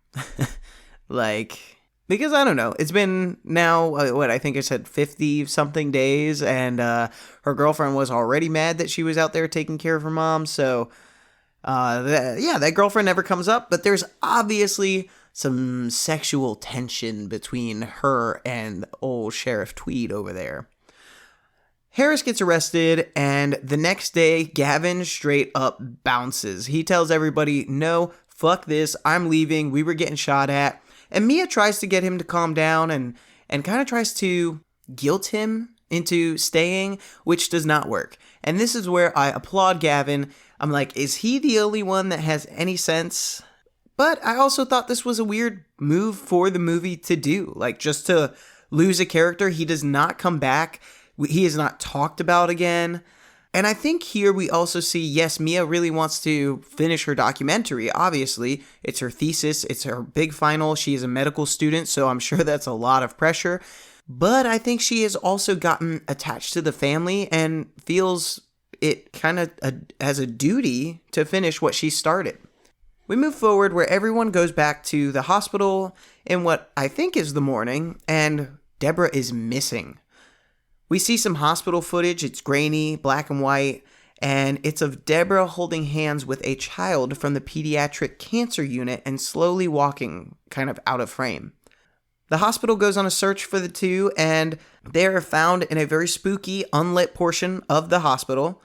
Because I don't know, it's been now, I think I said 50-something days, and her girlfriend was already mad that she was out there taking care of her mom, so, that girlfriend never comes up, but there's obviously some sexual tension between her and old Sheriff Tweed over there. Harris gets arrested, and the next day, Gavin straight up bounces. He tells everybody, no, fuck this, I'm leaving, we were getting shot at. And Mia tries to get him to calm down and kind of tries to guilt him into staying, which does not work. And this is where I applaud Gavin. I'm like, is he the only one that has any sense? But I also thought this was a weird move for the movie to do. Just to lose a character, he does not come back. He is not talked about again. And I think here we also see, yes, Mia really wants to finish her documentary, obviously. It's her thesis, it's her big final, she is a medical student, so I'm sure that's a lot of pressure. But I think she has also gotten attached to the family and feels it kind of as a duty to finish what she started. We move forward where everyone goes back to the hospital in what I think is the morning, and Deborah is missing. We see some hospital footage, it's grainy, black and white, and it's of Deborah holding hands with a child from the pediatric cancer unit and slowly walking kind of out of frame. The hospital goes on a search for the two, and they are found in a very spooky, unlit portion of the hospital.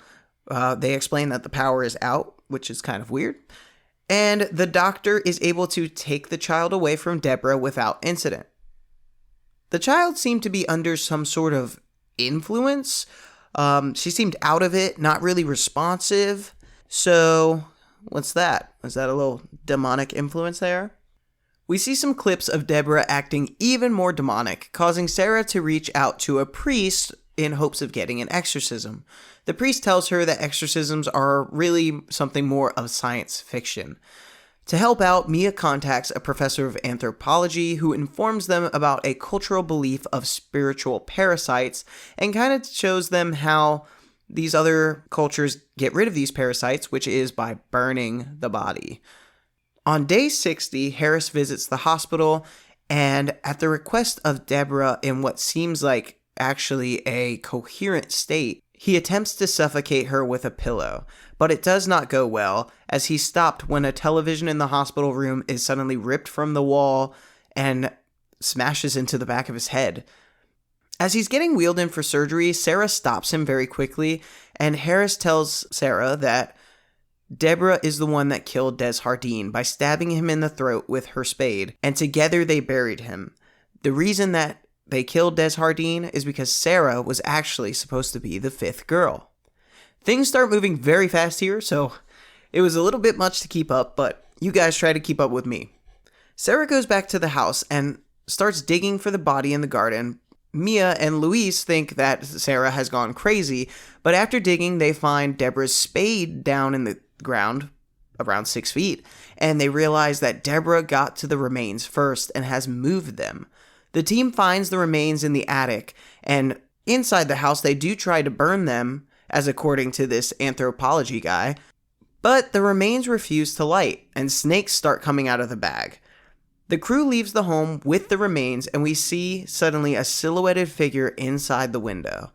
They explain that the power is out, which is kind of weird. And the doctor is able to take the child away from Deborah without incident. The child seemed to be under some sort of influence. She seemed out of it, not really responsive. So, what's that? Was that a little demonic influence there? We see some clips of Deborah acting even more demonic, causing Sarah to reach out to a priest in hopes of getting an exorcism. The priest tells her that exorcisms are really something more of science fiction. To help out, Mia contacts a professor of anthropology who informs them about a cultural belief of spiritual parasites and kind of shows them how these other cultures get rid of these parasites, which is by burning the body. On day 60, Harris visits the hospital, and at the request of Deborah in what seems like actually a coherent state, he attempts to suffocate her with a pillow, but it does not go well, as he's stopped when a television in the hospital room is suddenly ripped from the wall and smashes into the back of his head. As he's getting wheeled in for surgery, Sarah stops him very quickly, and Harris tells Sarah that Deborah is the one that killed Des Hardin by stabbing him in the throat with her spade, and together they buried him. The reason that they killed Des Hardin is because Sarah was actually supposed to be the 5th girl. Things start moving very fast here, so it was a little bit much to keep up, but you guys try to keep up with me. Sarah goes back to the house and starts digging for the body in the garden. Mia and Louise think that Sarah has gone crazy, but after digging, they find Deborah's spade down in the ground around 6 feet, and they realize that Deborah got to the remains first and has moved them. The team finds the remains in the attic, and inside the house they do try to burn them, as according to this anthropology guy. But the remains refuse to light, and snakes start coming out of the bag. The crew leaves the home with the remains, and we see suddenly a silhouetted figure inside the window.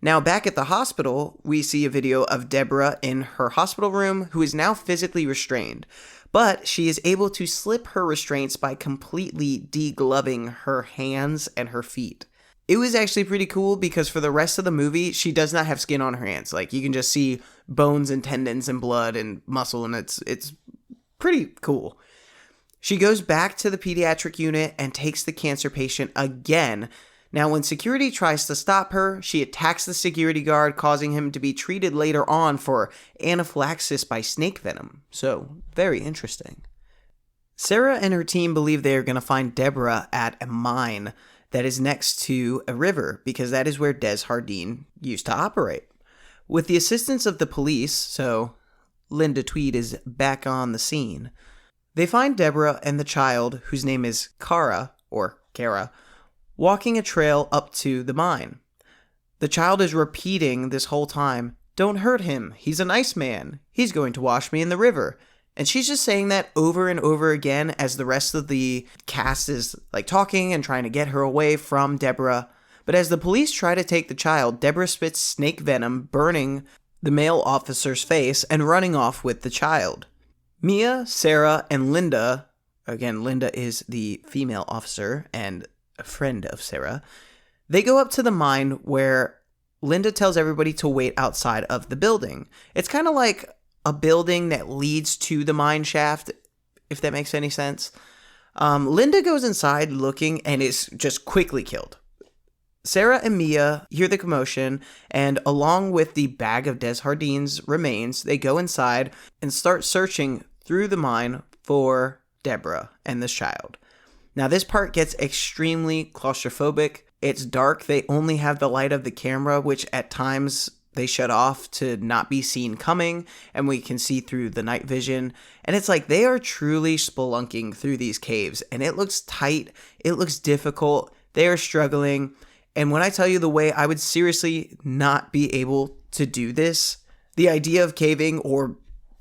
Now, back at the hospital, we see a video of Deborah in her hospital room, who is now physically restrained, but she is able to slip her restraints by completely degloving her hands and her feet. It was actually pretty cool because for the rest of the movie, she does not have skin on her hands. Like, you can just see bones and tendons and blood and muscle, and it's pretty cool. She goes back to the pediatric unit and takes the cancer patient again. Now, when security tries to stop her, she attacks the security guard, causing him to be treated later on for anaphylaxis by snake venom. So, very interesting. Sarah and her team believe they are going to find Deborah at a mine that is next to a river, because that is where Des Hardin used to operate. With the assistance of the police, so Linda Tweed is back on the scene, they find Deborah and the child, whose name is Kara, walking a trail up to the mine. The child is repeating this whole time, "Don't hurt him, he's a nice man, he's going to wash me in the river." And she's just saying that over and over again as the rest of the cast is like talking and trying to get her away from Deborah. But as the police try to take the child, Deborah spits snake venom, burning the male officer's face and running off with the child. Mia, Sarah, and Linda, again, Linda is the female officer and a friend of Sarah, they go up to the mine where Linda tells everybody to wait outside of the building. It's kind of like a building that leads to the mine shaft, if that makes any sense. Linda goes inside looking and is just quickly killed. Sarah and Mia hear the commotion, and along with the bag of Des Hardin's remains, they go inside and start searching through the mine for Deborah and this child. Now, this part gets extremely claustrophobic. It's dark. They only have the light of the camera, which at times they shut off to not be seen coming, and we can see through the night vision. And it's like they are truly spelunking through these caves, and it looks tight. It looks difficult. They are struggling. And when I tell you the way I would seriously not be able to do this, the idea of caving or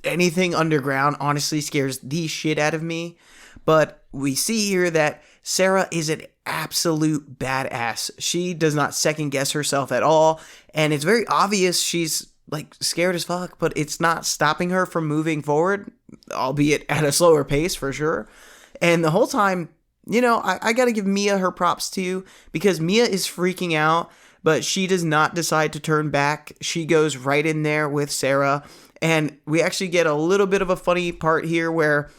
anything underground honestly scares the shit out of me. But we see here that Sarah is an absolute badass. She does not second guess herself at all. And it's very obvious she's like scared as fuck, but it's not stopping her from moving forward, albeit at a slower pace for sure. And the whole time, you know, I got to give Mia her props too, because Mia is freaking out, but she does not decide to turn back. She goes right in there with Sarah. And we actually get a little bit of a funny part here where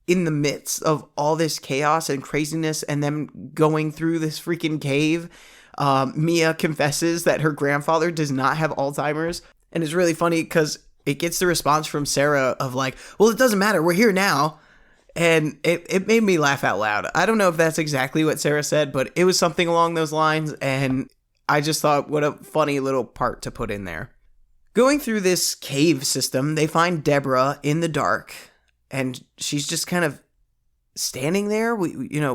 in the midst of all this chaos and craziness and them going through this freaking cave, Mia confesses that her grandfather does not have Alzheimer's. And it's really funny because it gets the response from Sarah of like, well, it doesn't matter. We're here now. And it made me laugh out loud. I don't know if that's exactly what Sarah said, but it was something along those lines. And I just thought, what a funny little part to put in there. Going through this cave system, they find Deborah in the dark, and she's just kind of standing there,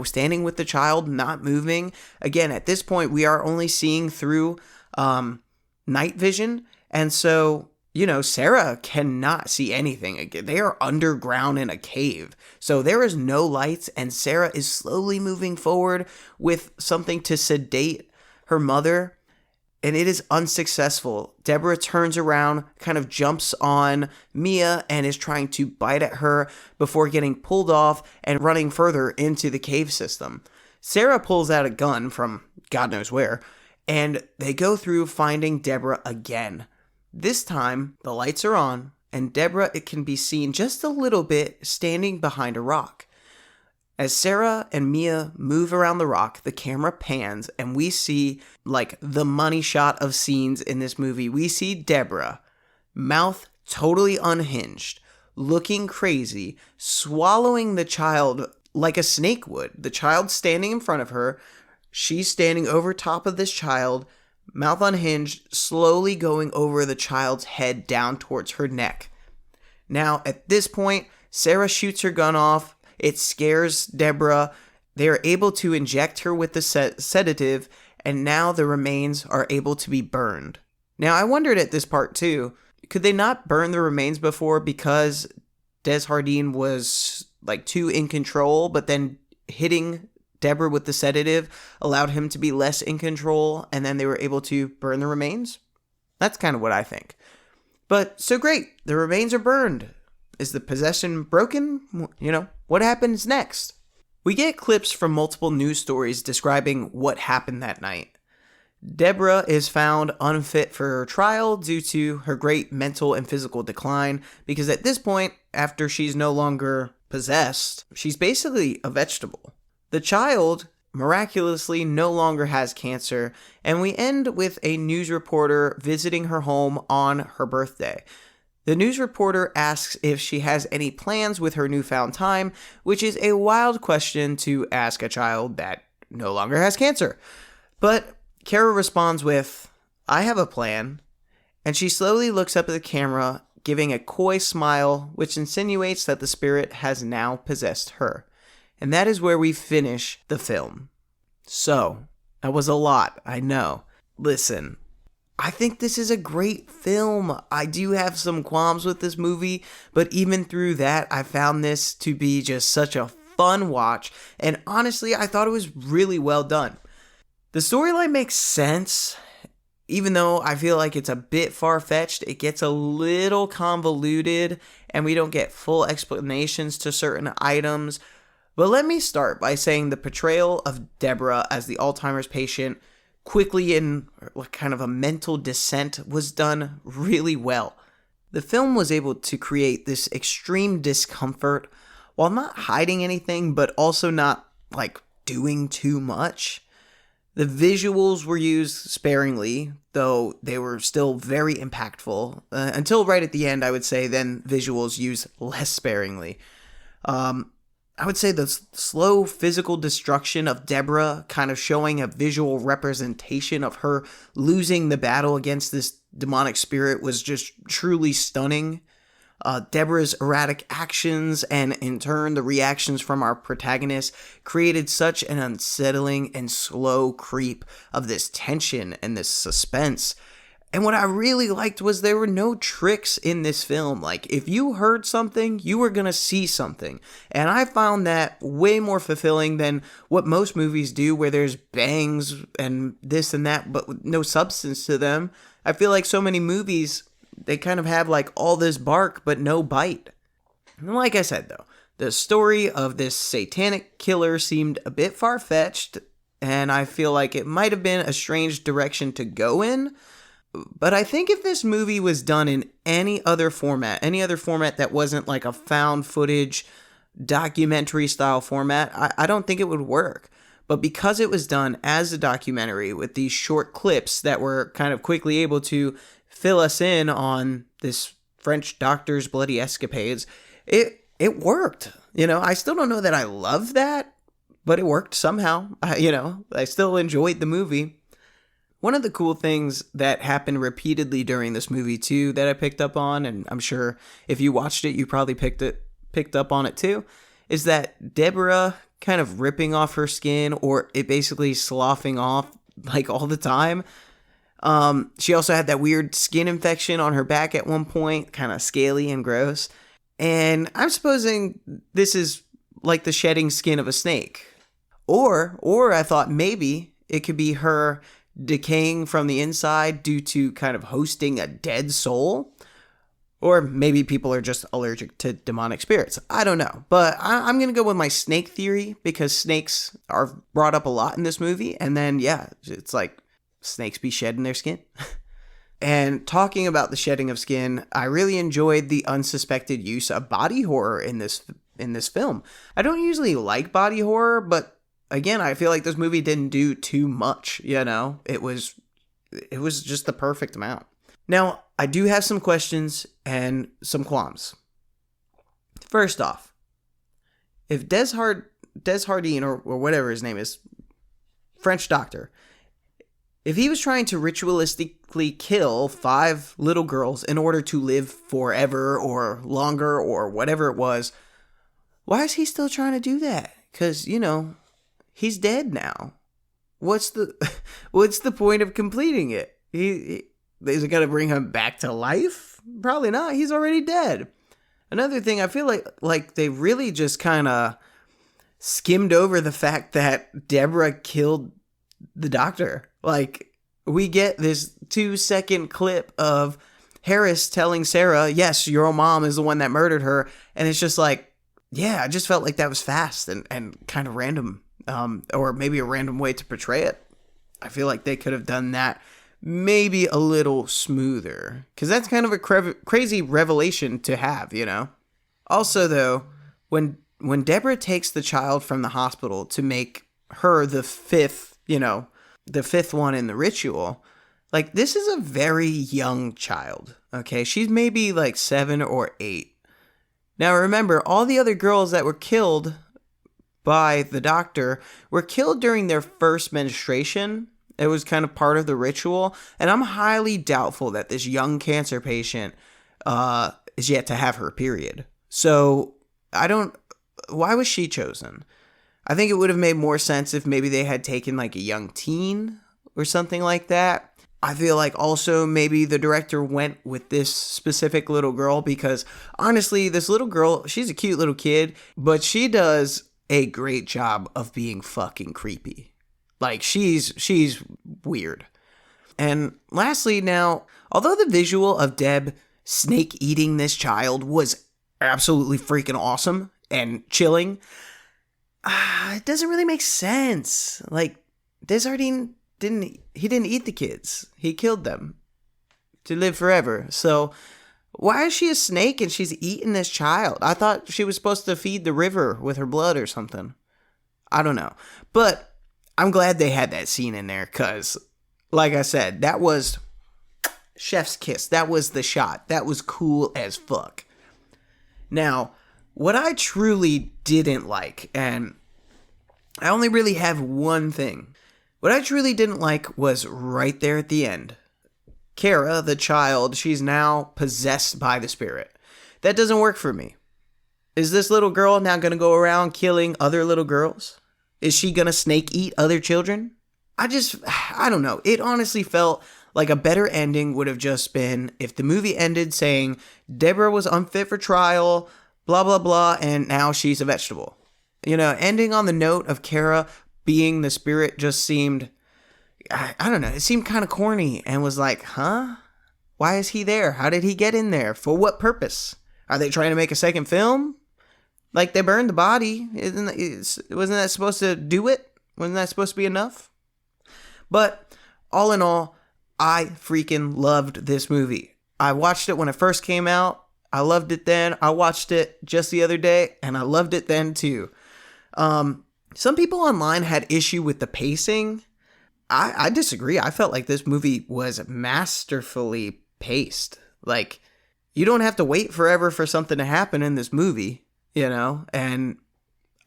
standing with the child, not moving. Again, at this point, we are only seeing through night vision, and so, Sarah cannot see anything. They are underground in a cave, so there is no lights, and Sarah is slowly moving forward with something to sedate her mother. And it is unsuccessful. Deborah turns around, kind of jumps on Mia, and is trying to bite at her before getting pulled off and running further into the cave system. Sarah pulls out a gun from God knows where, and they go through finding Deborah again. This time, the lights are on, and Deborah, it can be seen just a little bit standing behind a rock. As Sarah and Mia move around the rock, the camera pans and we see like the money shot of scenes in this movie. We see Deborah, mouth totally unhinged, looking crazy, swallowing the child like a snake would. The child standing in front of her, she's standing over top of this child, mouth unhinged, slowly going over the child's head down towards her neck. Now, at this point, Sarah shoots her gun off. It scares Deborah. They are able to inject her with the sedative, and now the remains are able to be burned. Now, I wondered at this part too, could they not burn the remains before because Desjardins was like too in control, but then hitting Deborah with the sedative allowed him to be less in control, and then they were able to burn the remains? That's kind of what I think. But so great, the remains are burned. Is the possession broken? What happens next? We get clips from multiple news stories describing what happened that night. Deborah is found unfit for trial due to her great mental and physical decline, because at this point, after she's no longer possessed, she's basically a vegetable. The child miraculously no longer has cancer, and we end with a news reporter visiting her home on her birthday. The news reporter asks if she has any plans with her newfound time, which is a wild question to ask a child that no longer has cancer. But Kara responds with, "I have a plan," and she slowly looks up at the camera, giving a coy smile, which insinuates that the spirit has now possessed her. And that is where we finish the film. So, that was a lot, I know. Listen, I think this is a great film. I do have some qualms with this movie, but even through that, I found this to be just such a fun watch, and honestly, I thought it was really well done. The storyline makes sense, even though I feel like it's a bit far-fetched. It gets a little convoluted, and we don't get full explanations to certain items. But let me start by saying the portrayal of Deborah as the Alzheimer's patient, quickly in kind of a mental descent, was done really well. The film was able to create this extreme discomfort while not hiding anything, but also not doing too much. The visuals were used sparingly, though they were still very impactful. Until right at the end, I would say, then visuals used less sparingly. I would say the slow physical destruction of Deborah, kind of showing a visual representation of her losing the battle against this demonic spirit, was just truly stunning. Deborah's erratic actions and in turn the reactions from our protagonist created such an unsettling and slow creep of this tension and this suspense. And what I really liked was there were no tricks in this film. If you heard something, you were going to see something. And I found that way more fulfilling than what most movies do, where there's bangs and this and that, but with no substance to them. I feel like so many movies, they kind of have all this bark, but no bite. And like I said, though, the story of this satanic killer seemed a bit far-fetched, and I feel like it might have been a strange direction to go in. But I think if this movie was done in any other format that wasn't a found footage, documentary style format, I don't think it would work. But because it was done as a documentary with these short clips that were kind of quickly able to fill us in on this French doctor's bloody escapades, it worked. I still don't know that I love that, but it worked somehow. I still enjoyed the movie. One of the cool things that happened repeatedly during this movie too that I picked up on, and I'm sure if you watched it, you probably picked up on it too, is that Deborah kind of ripping off her skin, or it basically sloughing off all the time. She also had that weird skin infection on her back at one point, kind of scaly and gross. And I'm supposing this is like the shedding skin of a snake. Or I thought maybe it could be her decaying from the inside due to kind of hosting a dead soul. Or maybe people are just allergic to demonic spirits. I don't know. But I'm going to go with my snake theory, because snakes are brought up a lot in this movie. And then, yeah, it's snakes be shedding their skin. And talking about the shedding of skin, I really enjoyed the unsuspected use of body horror in this film. I don't usually like body horror, but again, I feel like this movie didn't do too much, It was just the perfect amount. Now, I do have some questions and some qualms. First off, if Desjardins, or whatever his name is, French doctor, if he was trying to ritualistically kill 5 little girls in order to live forever or longer or whatever it was, why is he still trying to do that? Because, he's dead now. What's the point of completing it? Is it going to bring him back to life? Probably not. He's already dead. Another thing, I feel like they really just kind of skimmed over the fact that Deborah killed the doctor. Like, we get this 2-second clip of Harris telling Sarah, yes, your mom is the one that murdered her. And it's just like, yeah, I just felt like that was fast and kind of random. Or maybe a random way to portray it. I feel like they could have done that maybe a little smoother. Because that's kind of a crazy revelation to have, you know? Also, though, when Deborah takes the child from the hospital to make her the fifth one in the ritual, like, this is a very young child, okay? She's maybe like 7 or 8. Now, remember, all the other girls that were killed by the doctor were killed during their first menstruation. It was kind of part of the ritual, and I'm highly doubtful that this young cancer patient is yet to have her period. So, why was she chosen? I think it would have made more sense if maybe they had taken like a young teen or something like that. I feel like also maybe the director went with this specific little girl because honestly, this little girl, she's a cute little kid, but she does a great job of being fucking creepy. Like, she's weird. And lastly now, although the visual of Deb snake eating this child was absolutely freaking awesome and chilling, it doesn't really make sense. Like, Desjardins didn't eat the kids. He killed them to live forever. So why is she a snake and she's eating this child? I thought she was supposed to feed the river with her blood or something. I don't know. But I'm glad they had that scene in there because, like I said, that was chef's kiss. That was the shot. That was cool as fuck. Now, what I truly didn't like, and I only really have one thing. What I truly didn't like was right there at the end. Kara, the child, she's now possessed by the spirit. That doesn't work for me. Is this little girl now going to go around killing other little girls? Is she going to snake eat other children? I don't know. It honestly felt like a better ending would have just been if the movie ended saying Deborah was unfit for trial, blah, blah, blah, and now she's a vegetable. You know, ending on the note of Kara being the spirit just seemed, I don't know, it seemed kind of corny and was like, huh? Why is he there? How did he get in there? For what purpose? Are they trying to make a second film? Like, they burned the body. Wasn't that supposed to do it? Wasn't that supposed to be enough? But all in all, I freaking loved this movie. I watched it when it first came out. I loved it then. I watched it just the other day, and I loved it then too. Some people online had issue with the pacing. I disagree. I felt like this movie was masterfully paced. Like, you don't have to wait forever for something to happen in this movie, you know? And,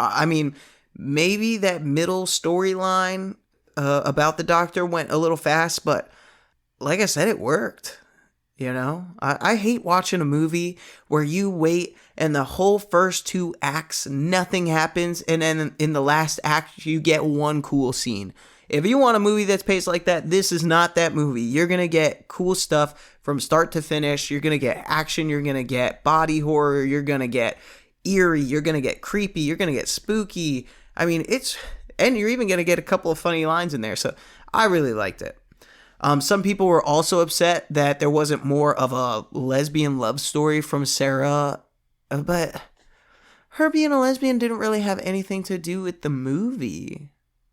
I mean, maybe that middle storyline about the doctor went a little fast, but like I said, it worked. You know, I hate watching a movie where you wait and the whole first 2 acts, nothing happens. And then in the last act, you get one cool scene. If you want a movie that's paced like that, this is not that movie. You're going to get cool stuff from start to finish. You're going to get action. You're going to get body horror. You're going to get eerie. You're going to get creepy. You're going to get spooky. I mean, and you're even going to get a couple of funny lines in there. So I really liked it. Some people were also upset that there wasn't more of a lesbian love story from Sarah, but her being a lesbian didn't really have anything to do with the movie.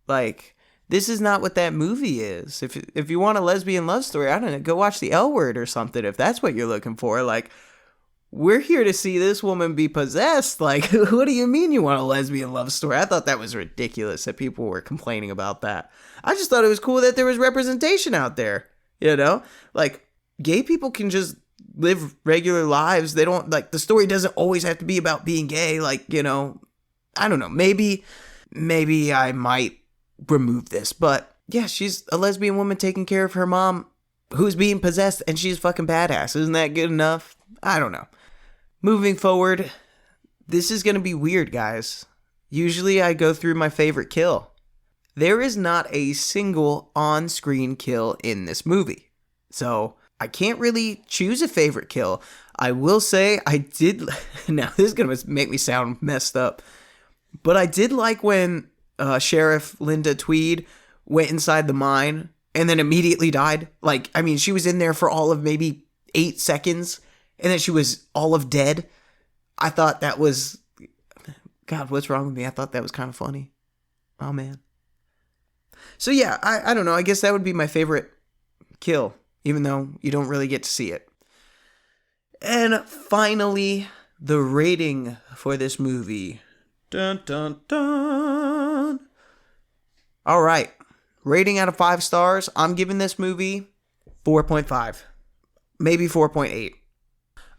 Like, this is not what that movie is. If you want a lesbian love story, I don't know, go watch The L Word or something if that's what you're looking for. Like, we're here to see this woman be possessed. Like, what do you mean you want a lesbian love story? I thought that was ridiculous that people were complaining about that. I just thought it was cool that there was representation out there, you know? Like, gay people can just live regular lives. They don't, like, the story doesn't always have to be about being gay. Like, you know, I don't know. Maybe I might remove this. But, yeah, she's a lesbian woman taking care of her mom who's being possessed, and she's fucking badass. Isn't that good enough? I don't know. Moving forward, this is going to be weird, guys. Usually I go through my favorite kill. There is not a single on-screen kill in this movie. So I can't really choose a favorite kill. I will say I did. Now, this is going to make me sound messed up. But I did like when Sheriff Linda Tweed went inside the mine and then immediately died. Like, I mean, she was in there for all of maybe 8 seconds and then she was all of dead. I thought that was... God, what's wrong with me? I thought that was kind of funny. Oh, man. So, yeah, I don't know. I guess that would be my favorite kill, even though you don't really get to see it. And finally, the rating for this movie. Dun, dun, dun. All right. Rating out of 5 stars. I'm giving this movie 4.5. Maybe 4.8.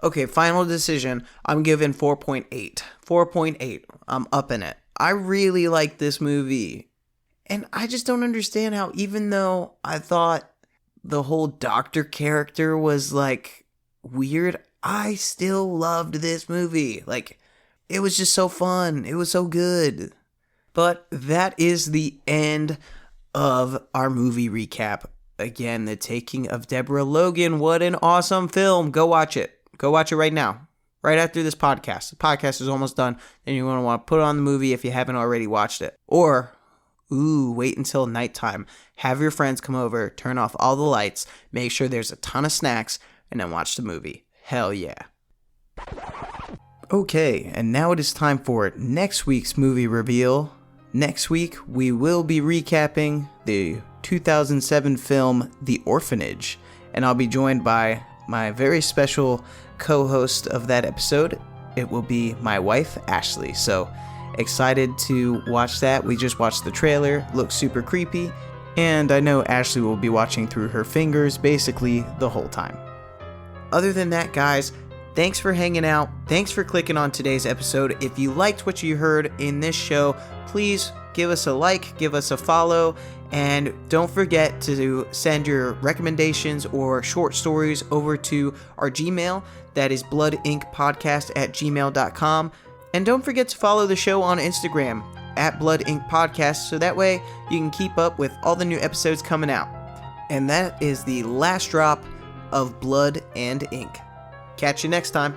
Okay, final decision. I'm giving 4.8. 4.8. I'm upping it. I really like this movie. And I just don't understand how, even though I thought the whole doctor character was, like, weird, I still loved this movie. Like, it was just so fun. It was so good. But that is the end of our movie recap. Again, The Taking of Deborah Logan. What an awesome film. Go watch it. Go watch it right now. Right after this podcast. The podcast is almost done. And you're going to want to put on the movie if you haven't already watched it. Or, wait until nighttime. Have your friends come over. Turn off all the lights. Make sure there's a ton of snacks. And then watch the movie. Hell yeah. Okay, and now it is time for next week's movie reveal. Next week, we will be recapping the 2007 film, The Orphanage. And I'll be joined by my very special co-host of that episode. It will be my wife, Ashley. So, excited to watch that. We just watched the trailer. Looks super creepy. And I know Ashley will be watching through her fingers basically the whole time. Other than that, guys, thanks for hanging out. Thanks for clicking on today's episode. If you liked what you heard in this show, please give us a like, give us a follow, and don't forget to send your recommendations or short stories over to our Gmail. That is bloodinkpodcast@gmail.com. And don't forget to follow the show on Instagram @bloodinkpodcast, so that way you can keep up with all the new episodes coming out. And that is the last drop of Blood and Ink. Catch you next time.